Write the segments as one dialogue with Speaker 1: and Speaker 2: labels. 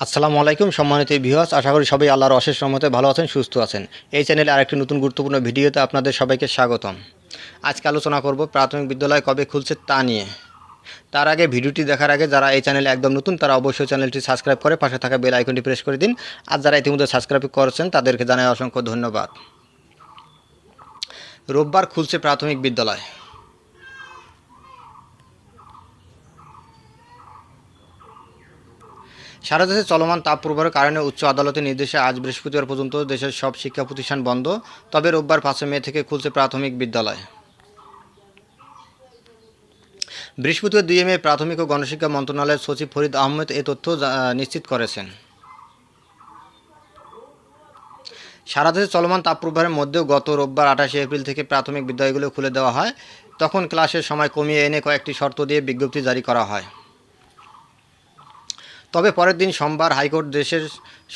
Speaker 1: আসসালামু আলাইকুম সম্মানিত ভিউয়ার্স, আশা করি সবাই আল্লাহর অশেষ রহমতে ভালো আছেন, সুস্থ আছেন। এই চ্যানেলে আরেকটি নতুন গুরুত্বপূর্ণ ভিডিওতে আপনাদের সবাইকে স্বাগতম। আজকে আলোচনা করব প্রাথমিক বিদ্যালয় কবে খুলছে তা নিয়ে। তার আগে ভিডিওটি দেখার আগে যারা এই চ্যানেলে একদম নতুন তারা অবশ্যই চ্যানেলটি সাবস্ক্রাইব করে পাশে থাকা বেল আইকনটি প্রেস করে দিন। আর যারা ইতিমধ্যে সাবস্ক্রাইব করেছেন তাদেরকে জানাই অসংখ্য ধন্যবাদ। রোববার খুলছে প্রাথমিক বিদ্যালয়। সারা দেশে চলমান তাপপ্রবাহের কারণে উচ্চ আদালতের নির্দেশে আজ বৃহস্পতিবার পর্যন্ত দেশের সব শিক্ষা প্রতিষ্ঠান বন্ধ। তবে রোববার 5 মে থেকে খুলছে প্রাথমিক বিদ্যালয়। বৃহস্পতিবার 2 মে প্রাথমিক ও গণশিক্ষা মন্ত্রণালয়ের সচিব ফরিদ আহমেদ এ তথ্য নিশ্চিত করেছেন। সারা দেশে চলমান তাপপ্রবাহের মধ্যেও গত রোববার 28 এপ্রিল থেকে প্রাথমিক বিদ্যালয়গুলো খুলে দেওয়া হয়। তখন ক্লাসের সময় কমিয়ে এনে কয়েকটি শর্ত দিয়ে বিজ্ঞপ্তি জারি করা হয়। তবে পরের দিন সোমবার হাইকোর্ট দেশের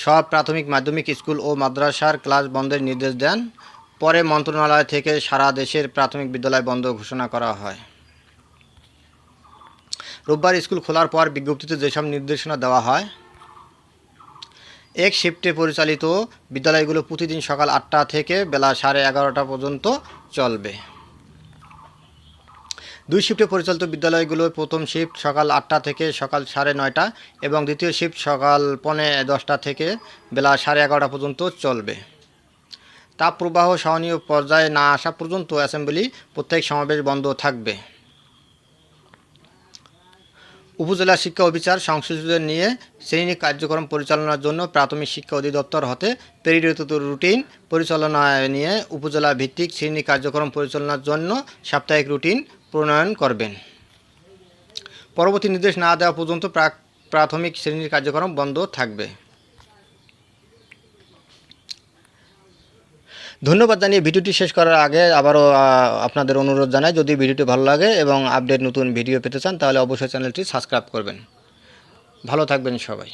Speaker 1: সব প্রাথমিক মাধ্যমিক স্কুল ও মাদ্রাসার ক্লাস বন্ধের নির্দেশ দেন। পরে মন্ত্রণালয় থেকে সারা দেশের প্রাথমিক বিদ্যালয় বন্ধ ঘোষণা করা হয়। রোববার স্কুল খোলার পর বিজ্ঞপ্তিতে যেসব নির্দেশনা দেওয়া হয়, এক শিফটে পরিচালিত বিদ্যালয়গুলো প্রতিদিন সকাল 8টা থেকে বেলা 11:30 পর্যন্ত চলবে। 2 শিফটে পরিচালিত বিদ্যালয়গুলোর প্রথম শিফট সকাল 8টা থেকে সকাল 9:30 এবং দ্বিতীয় শিফট সকাল 10:45 থেকে বেলা 11:30 পর্যন্ত চলবে। তাপপ্রবাহ সহনীয় পর্যায়ে না আসা পর্যন্ত অ্যাসেম্বলি প্রত্যেক সমাবেশ বন্ধ থাকবে। উপজেলা শিক্ষা অফিসার সংশ্লিষ্টদের নিয়ে শ্রেণী কার্যক্রম পরিচালনার জন্য প্রাথমিক শিক্ষা অধিদপ্তর হতে প্রেরিত রুটিন পরিচালনায় নিয়ে উপজেলা ভিত্তিক শ্রেণী কার্যক্রম পরিচালনার জন্য সাপ্তাহিক রুটিন প্রণয়ন করবেন। পরবর্তী নির্দেশ না দেওয়া পর্যন্ত প্রাথমিক শ্রেণীর কার্যক্রম বন্ধ থাকবে। ধন্যবাদ জানিয়ে ভিডিওটি শেষ করার আগে আবারও আপনাদের অনুরোধ জানাই, যদি ভিডিওটি ভালো লাগে এবং আপডেট নতুন ভিডিও পেতে চান তাহলে অবশ্যই চ্যানেলটি সাবস্ক্রাইব করবেন। ভালো থাকবেন সবাই।